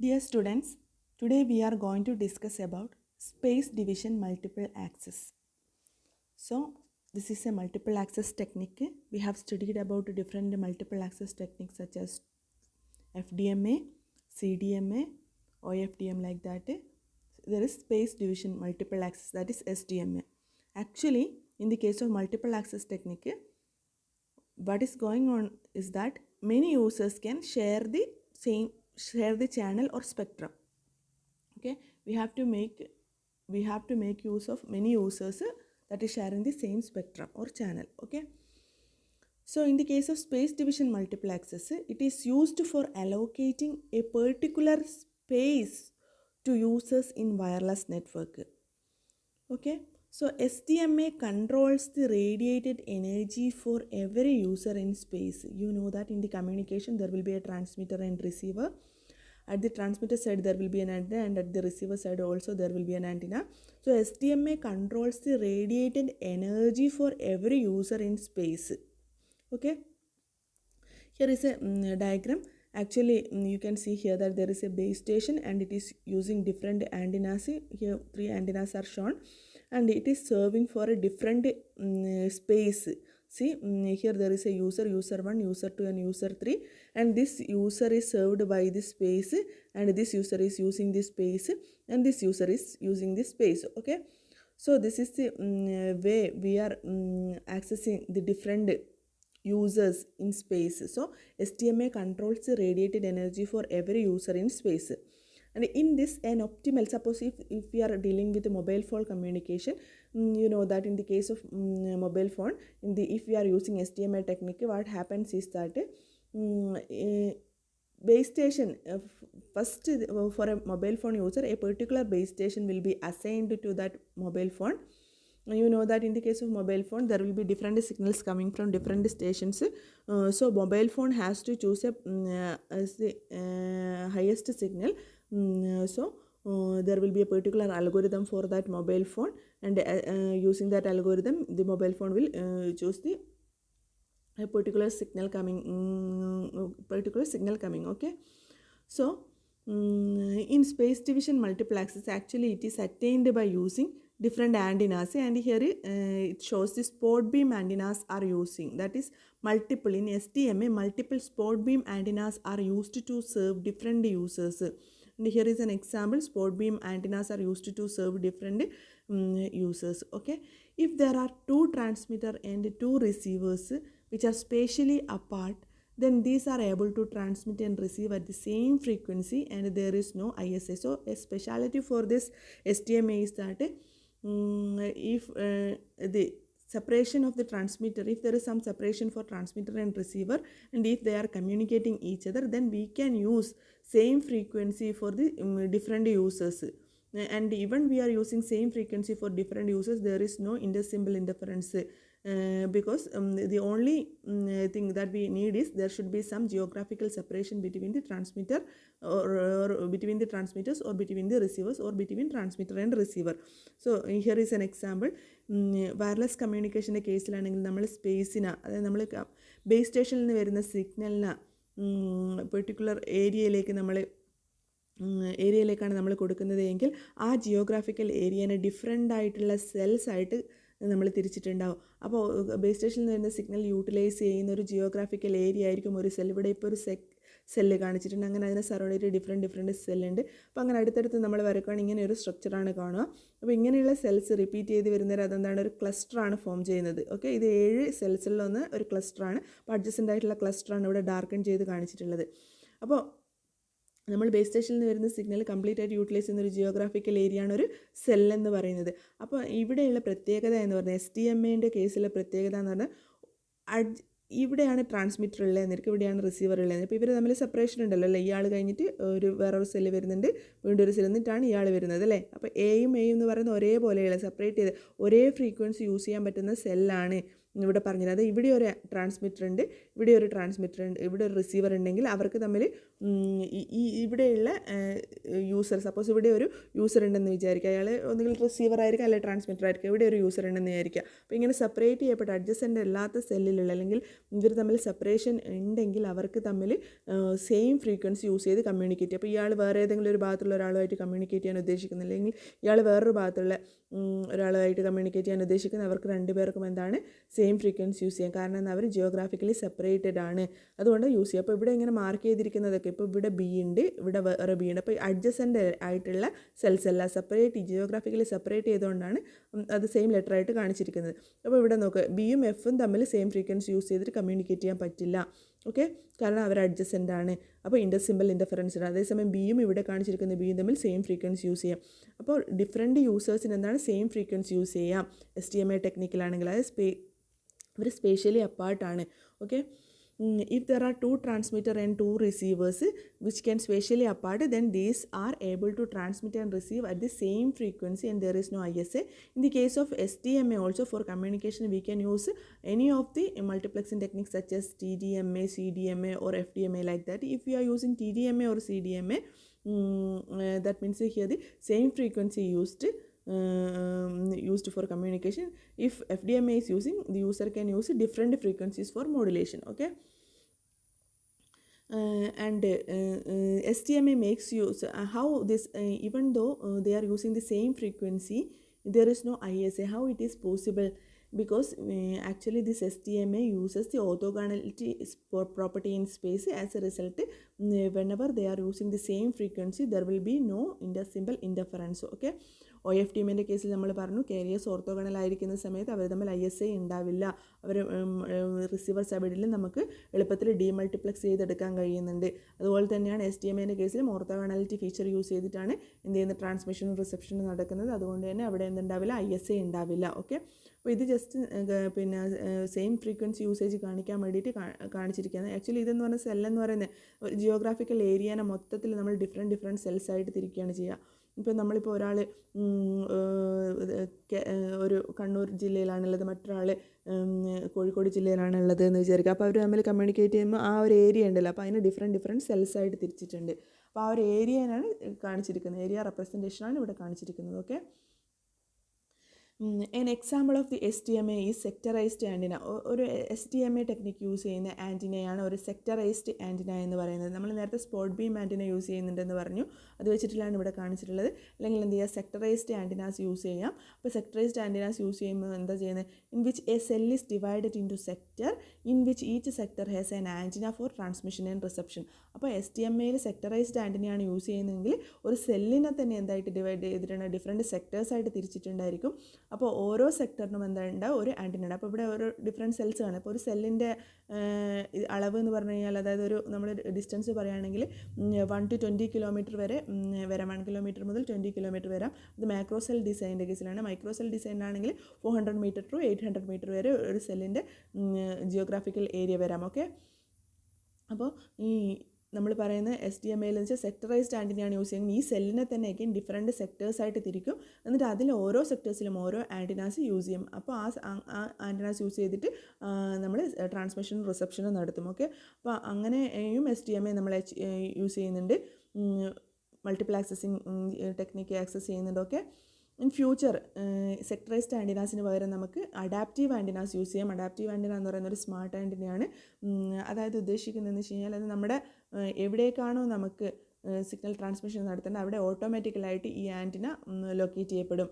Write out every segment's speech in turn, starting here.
Dear students, today we are going to discuss about space division multiple access. So, this is a multiple access technique. We have studied about different multiple access techniques such as FDMA, CDMA, OFDM like that. There is space division multiple access, that is SDMA. Actually, in the case of multiple access technique, what is going on is that many users can share the channel or spectrum. Okay, we have to make use of many users that is sharing the same spectrum or channel. Okay, so in the case of space division multiple access, it is used for allocating a particular space to users in wireless network. Okay, so SDMA controls the radiated energy for every user in space. You know that in the communication there will be a transmitter and receiver. At the transmitter side there will be an antenna, and at the receiver side also there will be an antenna. So SDMA controls the radiated energy for every user in space. Okay, here is a diagram. Actually, you can see here that there is a base station and it is using different antennas. Here 3 antennas are shown and it is serving for a different space. See, here there is a user 1, user 2 and user 3, and this user is served by this space, and this user is using this space, and this user is using this space. Okay, so this is the way we are accessing the different users in space. So SDMA controls the radiated energy for every user in space. And in this, an optimal, suppose if we are dealing with a mobile phone communication, you know that in the case of mobile phone, if we are using SDMA technique, what happens is that base station, first for a mobile phone user, a particular base station will be assigned to that mobile phone. You know that in the case of mobile phone there will be different signals coming from different stations. So mobile phone has to choose as the highest signal. So there will be a particular algorithm for that mobile phone, and using that algorithm the mobile phone will choose the a particular signal coming. Okay, so in space division multiple access, actually it is attained by using different antennas, and here it shows the spot beam antennas are using, that is multiple in SDMA multiple spot beam antennas are used to serve different users. And here is an example, spot beam antennas are used to serve different users. Okay, if there are 2 transmitter and 2 receivers which are spatially apart, then these are able to transmit and receive at the same frequency and there is no ISA. So a speciality for this SDMA is that if the separation of the transmitter, if there is some separation for transmitter and receiver, and if they are communicating each other, then we can use same frequency for the different users. And even we are using same frequency for different users, there is no intersymbol interference. Because the only thing that we need is there should be some geographical separation between the transmitter or between the transmitters or between the receivers or between transmitter and receiver. So here is an example. Wireless കമ്മ്യൂണിക്കേഷൻ്റെ കേസിലാണെങ്കിൽ നമ്മൾ സ്പേസിന്, അതായത് നമ്മൾ base സ്റ്റേഷനിൽ നിന്ന് വരുന്ന സിഗ്നലിന് particular ഏരിയയിലേക്കാണ് നമ്മൾ കൊടുക്കുന്നത് എങ്കിൽ ആ ജിയോഗ്രാഫിക്കൽ ഏരിയനെ ഡിഫറെൻ്റ് ആയിട്ടുള്ള സെൽസ് ആയിട്ട് നമ്മൾ തിരിച്ചിട്ടുണ്ടാവും. അപ്പോൾ ബേസ് സ്റ്റേഷനിൽ നിന്ന് വരുന്ന സിഗ്നൽ യൂട്ടിലൈസ് ചെയ്യുന്ന ഒരു ജിയോഗ്രാഫിക്കൽ ഏരിയ ആയിരിക്കും ഒരു സെൽ. ഇവിടെ ഇപ്പോൾ ഒരു സെല്ല് കാണിച്ചിട്ടുണ്ട്, അങ്ങനെ അതിനെ സറൗണ്ട് ചെയ്ത് ഡിഫറെൻറ്റ് സെല്ലുണ്ട്. അപ്പോൾ അങ്ങനെ അടുത്തടുത്ത് നമ്മൾ വരക്കുകയാണെങ്കിൽ ഇങ്ങനെ ഒരു സ്ട്രക്ചറാണ് കാണുക. അപ്പോൾ ഇങ്ങനെയുള്ള സെൽസ് റിപ്പീറ്റ് ചെയ്ത് വരുന്നവർ അതെന്താണ്, ഒരു ക്ലസ്റ്ററാണ് ഫോം ചെയ്യുന്നത്. ഓക്കെ, ഇത് 7 സെൽസിലൊന്ന് ഒരു ക്ലസ്റ്ററാണ്. അപ്പോൾ അഡ്ജസൻ്റ് ആയിട്ടുള്ള ക്ലസ്റ്ററാണ് ഇവിടെ ഡാർക്കൺ ചെയ്ത് കാണിച്ചിട്ടുള്ളത്. അപ്പോൾ നമ്മൾ ബേസ് സ്റ്റേഷനിൽ നിന്ന് വരുന്ന സിഗ്നൽ കംപ്ലീറ്റ് ആയിട്ട് യൂട്ടിലൈസ് ചെയ്യുന്ന ഒരു ജിയോഗ്രാഫിക്കൽ ഏരിയ ആണ് ഒരു സെൽ എന്ന് പറയുന്നത്. അപ്പോൾ ഇവിടെയുള്ള പ്രത്യേകത എന്ന് പറഞ്ഞാൽ SDMAൻ്റെ കേസിലെ പ്രത്യേകത എന്ന് പറഞ്ഞാൽ ഇവിടെയാണ് ട്രാൻസ്മിറ്റർ ഉള്ളതെന്നിരിക്കും, ഇവിടെയാണ് റിസീവർ ഉള്ളത്. അപ്പോൾ ഇവർ തമ്മിൽ സെപ്പറേഷൻ ഉണ്ടല്ലോ അല്ലേ, ഇയാൾ കഴിഞ്ഞിട്ട് വേറൊരു സെല്ല് വരുന്നുണ്ട്, വീണ്ടും ഒരു സെല്ല് എന്നിട്ടാണ് ഇയാൾ വരുന്നത് അല്ലേ. അപ്പോൾ എയും എന്ന് പറയുന്നത് ഒരേപോലെയുള്ള സെപ്പറേറ്റ് ചെയ്ത് ഒരേ ഫ്രീക്വൻസി യൂസ് ചെയ്യാൻ പറ്റുന്ന സെല്ലാണ് ഇവിടെ പറഞ്ഞത്. അത് ഇവിടെ ഒരു ട്രാൻസ്മിറ്റർ ഉണ്ട്, ഇവിടെ ഒരു ട്രാൻസ്മിറ്റർ ഉണ്ട്, ഇവിടെ ഒരു റിസീവർ ഉണ്ടെങ്കിൽ അവർക്ക് തമ്മിൽ ഇവിടെയുള്ള യൂസർ, സപ്പോസ് ഇവിടെ ഒരു യൂസർ ഉണ്ടെന്ന് വിചാരിക്കുക, അയാൾ ഒന്നുകിൽ റിസീവർ ആയിരിക്കും അല്ലെങ്കിൽ ട്രാൻസ്മിറ്റർ ആയിരിക്കും, ഇവിടെ ഒരു യൂസർ ഉണ്ടെന്ന് വിചാരിക്കുക. അപ്പോൾ ഇങ്ങനെ സെപ്പറേറ്റ് ചെയ്യപ്പെട്ട അഡ്ജസൻ്റ് അല്ലാത്ത സെല്ലിലുള്ള അല്ലെങ്കിൽ ഇവർ തമ്മിൽ സെപ്പറേഷൻ ഉണ്ടെങ്കിൽ അവർക്ക് തമ്മിൽ സെയിം ഫ്രീക്വൻസി യൂസ് ചെയ്ത് കമ്മ്യൂണിക്കേറ്റ് ചെയ്യും. അപ്പോൾ ഇയാൾ വേറെ ഏതെങ്കിലും ഒരു ഭാഗത്തുള്ള ഒരാളുമായിട്ട് കമ്മ്യൂണിക്കേറ്റ് ചെയ്യാൻ ഉദ്ദേശിക്കുന്നില്ല, അല്ലെങ്കിൽ ഇയാൾ വേറൊരു ഭാഗത്തുള്ള ഒരാളുമായിട്ട് കമ്മ്യൂണിക്കേറ്റ് ചെയ്യാൻ ഉദ്ദേശിക്കുന്ന അവർക്ക് രണ്ടുപേർക്കും എന്താണ് സെയിം ഫ്രീക്വൻസി യൂസ് ചെയ്യാം. കാരണം അവർ ജിയോഗ്രാഫിക്കലി സെപ്പറേറ്റഡ് ആണ്, അതുകൊണ്ട് യൂസ് ചെയ്യും. അപ്പോൾ ഇവിടെ ഇങ്ങനെ മാർക്ക് ചെയ്തിരിക്കുന്നതൊക്കെ, ഇപ്പോൾ ഇവിടെ ബി ഉണ്ട്, ഇവിടെ വേറെ ബി ഉണ്ട്. അപ്പോൾ അഡ്ജസൻ്റ് ആയിട്ടുള്ള സെൽസ് അല്ല, ജിയോഗ്രാഫിക്കലി സെപ്പറേറ്റ് ചെയ്തുകൊണ്ടാണ് അത് സെയിം ലെറ്റർ ആയിട്ട് കാണിച്ചിരിക്കുന്നത്. അപ്പോൾ ഇവിടെ നോക്കുക, ബിയും എഫും തമ്മിൽ സെയിം ഫ്രീക്വൻസി യൂസ് ചെയ്തിട്ട് കമ്മ്യൂണിക്കേറ്റ് ചെയ്യാൻ പറ്റില്ല. ഓക്കെ, കാരണം അവർ അഡ്ജസൻ്റ് ആണ്. അപ്പോൾ സിമ്പിൾ ഇൻ്റർഫറൻസ് ആണ്. അതേസമയം ബിയും ഇവിടെ കാണിച്ചിരിക്കുന്ന ബിയും തമ്മിൽ സെയിം ഫ്രീക്വൻസി യൂസ് ചെയ്യാം. അപ്പോൾ ഡിഫറെൻറ്റ് യൂസേഴ്സിന് എന്താണ് സെയിം ഫ്രീക്വൻസി യൂസ് ചെയ്യാം STMA ടെക്നിക്കിലാണെങ്കിൽ. അത് അവർ സ്പേഷ്യലി അപ്പാർട്ടാണ്. Okay, if there are two transmitter and two receivers which can spatially apart, then these are able to transmit and receive at the same frequency and there is no ISA. In the case of STMA also, for communication we can use any of the multiplexing techniques such as TDMA, CDMA or FDMA like that. If we are using TDMA or CDMA, that means here the same frequency used for communication. If FDMA is using, the user can use different frequencies for modulation. Okay, and STMA makes use how this even though they are using the same frequency, there is no ISA. How it is possible? Because actually this STMA uses the orthogonality property in space. As a result, whenever they are using the same frequency, there will be no symbol interference. Okay, OFDMൻ്റെ കേസിൽ നമ്മൾ പറഞ്ഞു, careers orthogonal ആയിരിക്കുന്ന സമയത്ത് അവർ തമ്മിൽ ISA ഉണ്ടാവില്ല. അവർ receiver സൈഡിൽ നമുക്ക് എളുപ്പത്തിൽ ഡീമൾട്ടിപ്ലക്സ് ചെയ്തെടുക്കാൻ കഴിയുന്നുണ്ട്. അതുപോലെ തന്നെയാണ് STMൻ്റെ കേസിലും ഓർത്തോഗണാലിറ്റി ഫീച്ചർ യൂസ് ചെയ്തിട്ടാണ് എന്ത് ചെയ്യുന്നത്, ട്രാൻസ്മിഷനും റിസപ്ഷനും നടക്കുന്നത്. അതുകൊണ്ട് തന്നെ അവിടെ എന്തുണ്ടാവില്ല, ISA ഉണ്ടാവില്ല. ഓക്കെ, അപ്പോൾ ഇത് ജസ്റ്റ് പിന്നെ സെയിം ഫ്രീക്വൻസി യൂസേജ് കാണിക്കാൻ വേണ്ടിയിട്ട് കാണിച്ചിരിക്കുകയാണ്. ആക്ച്വലി ഇതെന്ന് പറഞ്ഞാൽ സെല്ലെന്ന് പറയുന്നത് ജിയോഗ്രാഫിക്കൽ ഏരിയനെ മൊത്തത്തിൽ നമ്മൾ ഡിഫറെൻറ്റ് സെൽസ് ആയിട്ട് തിരിക്കുകയാണ് ചെയ്യുക. ഇപ്പോൾ നമ്മളിപ്പോൾ ഒരാൾ ഒരു കണ്ണൂർ ജില്ലയിലാണുള്ളത്, മറ്റൊരാൾ കോഴിക്കോട് ജില്ലയിലാണുള്ളത് എന്ന് വിചാരിക്കുക. അപ്പോൾ അവർ തമ്മിൽ കമ്മ്യൂണിക്കേറ്റ് ചെയ്യുമ്പോൾ ആ ഒരു ഏരിയ ഉണ്ടല്ലോ, അപ്പോൾ അതിന് ഡിഫറെൻറ്റ് സെൽസ് ആയിട്ട് തിരിച്ചിട്ടുണ്ട്. അപ്പോൾ ആ ഒരു ഏരിയയാണ് കാണിച്ചിരിക്കുന്നത്, ഏരിയ റെപ്രസെൻറ്റേഷനാണ് ഇവിടെ കാണിച്ചിരിക്കുന്നത്. Okay, an example of the STMA is sectorized antenna. ഒരു STMA ടെക്നിക്ക് യൂസ് ചെയ്യുന്ന ആൻറ്റിനയാണ് ഒരു സെക്ടറൈസ്ഡ് ആൻറ്റിന എന്ന് പറയുന്നത്. നമ്മൾ നേരത്തെ സ്പോട്ട് ബീം ആൻറ്റിന യൂസ് ചെയ്യുന്നുണ്ടെന്ന് പറഞ്ഞു, അത് വെച്ചിട്ടുള്ളതാണ് ഇവിടെ കാണിച്ചിട്ടുള്ളത്. അല്ലെങ്കിൽ എന്ത് ചെയ്യുക, സെക്ടറൈസ്ഡ് ആൻറ്റിനാസ് യൂസ് ചെയ്യാം. അപ്പോൾ സെക്ടറൈസ്ഡ് ആൻറ്റിനാസ് യൂസ് ചെയ്യുമ്പോൾ എന്താ ചെയ്യുന്നത്, in which a cell is divided into sector in which each sector has an antenna for transmission and reception. അപ്പോൾ STMAയിൽ സെക്ടറൈസ്ഡ് ആൻറ്റിനയാണ് യൂസ് ചെയ്യുന്നതെങ്കിൽ ഒരു സെല്ലിനെ തന്നെ എന്തായിട്ട് ഡിവൈഡ് ചെയ്തിട്ടുണ്ട്, ഡിഫറെൻറ്റ് സെക്ടേഴ്സായിട്ട് തിരിച്ചിട്ടുണ്ടായിരിക്കും. അപ്പോൾ ഓരോ സെക്ടറിനും എന്താ ഒരു ആൻറ്റിന ഉണ്ട്. അപ്പോൾ ഇവിടെ ഓരോ ഡിഫറെൻറ്റ് സെൽസ് ആണ്. അപ്പോൾ ഒരു സെല്ലിൻ്റെ അളവ് എന്ന് പറഞ്ഞു കഴിഞ്ഞാൽ, അതായത് ഒരു നമ്മൾ ഡിസ്റ്റൻസ് പറയുകയാണെങ്കിൽ 1 to 20 കിലോമീറ്റർ വരെ വരാം, 1 കിലോമീറ്റർ മുതൽ 20 കിലോമീറ്റർ വരാം. അത് മാക്രോ സെൽ ഡിസൈനിൻ്റെ കേസിലാണ്. മൈക്രോ സെൽ ഡിസൈനാണെങ്കിൽ 400 മീറ്റർ ടു 800 മീറ്റർ വരെ ഒരു സെല്ലിൻ്റെ ജിയോഗ്രാഫിക്കൽ ഏരിയ വരാം. ഓക്കെ, അപ്പോൾ ഈ നമ്മൾ പറയുന്ന STMAയിൽ വെച്ചാൽ സെക്ടറൈസ്ഡ് ആൻറ്റിനയാണ് യൂസ് ചെയ്യുന്നത്. ഈ സെല്ലിനെ തന്നെ again ഡിഫറെൻറ്റ് സെക്ടേഴ്സായിട്ട് തിരിക്കും, എന്നിട്ട് അതിൽ ഓരോ സെക്ടേഴ്സിലും ഓരോ ആൻറ്റിനാസ് യൂസ് ചെയ്യും. അപ്പോൾ ആ ആൻറ്റിനാസ് യൂസ് ചെയ്തിട്ട് നമ്മൾ ട്രാൻസ്മിഷനും റിസപ്ഷനും നടത്തും. ഓക്കെ, അപ്പോൾ അങ്ങനെയും STMA നമ്മൾ യൂസ് ചെയ്യുന്നുണ്ട്, മൾട്ടിപ്പിൾ ആക്സസിങ് ടെക്നിക്ക് ആക്സസ് ചെയ്യുന്നുണ്ട്. ഓക്കെ, ഇൻ ഫ്യൂച്ചർ സെക്ടറൈസ്ഡ് ആൻറ്റിനാസിന് പകരം നമുക്ക് അഡാപ്റ്റീവ് ആൻറ്റിനാസ് യൂസ് ചെയ്യാം. അഡാപ്റ്റീവ് ആൻറ്റിന എന്ന് പറയുന്ന ഒരു സ്മാർട്ട് ആൻറ്റിനയാണ്. അതായത് ഉദ്ദേശിക്കുന്നതെന്ന് വെച്ച് കഴിഞ്ഞാൽ അത് നമ്മുടെ എവിടേക്കാണോ നമുക്ക് സിഗ്നൽ ട്രാൻസ്മിഷൻ നടത്തേണ്ടത് അവിടെ ഓട്ടോമാറ്റിക്കലായിട്ട് ഈ ആൻറ്റിന ലൊക്കേറ്റ് ചെയ്യപ്പെടും.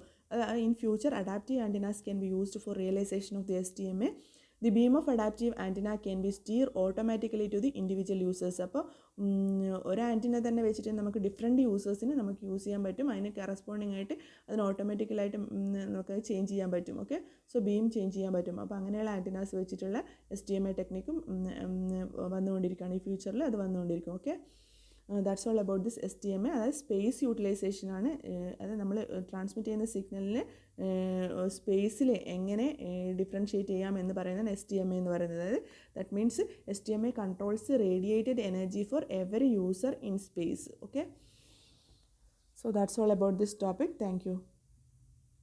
In future adaptive antennas can be used for realisation of the STMA. The beam of adaptive antenna can be steered automatically to the individual users. അപ്പോൾ ഒരു ആൻറ്റിന തന്നെ വെച്ചിട്ട് നമുക്ക് ഡിഫറെൻറ്റ് യൂസേഴ്സിന് നമുക്ക് യൂസ് ചെയ്യാൻ പറ്റും. അതിന് കറസ്പോണ്ടിങ് ആയിട്ട് അതിന് ഓട്ടോമാറ്റിക്കലായിട്ട് നമുക്ക് ചേഞ്ച് ചെയ്യാൻ പറ്റും. ഓക്കെ, സോ ബീം ചേഞ്ച് ചെയ്യാൻ പറ്റും. അപ്പോൾ അങ്ങനെയുള്ള ആൻറ്റിനാസ് വെച്ചിട്ടുള്ള STMA ടെക്നിക്കും വന്നുകൊണ്ടിരിക്കുകയാണ്. ഈ ഫ്യൂച്ചറിൽ അത് വന്നുകൊണ്ടിരിക്കും. Okay, that's all about this STMA. അതായത് സ്പേസ് യൂട്ടിലൈസേഷനാണ്. അത് നമ്മൾ ട്രാൻസ്മിറ്റ് ചെയ്യുന്ന സിഗ്നലിനെ സ്പേസിൽ എങ്ങനെ ഡിഫറൻഷ്യേറ്റ് ചെയ്യാം എന്ന് പറയുന്നത് STMA എന്ന് പറയുന്നത്. അതായത് that means STMA controls radiated energy for every user in space. Okay, so that's all about this topic. Thank you.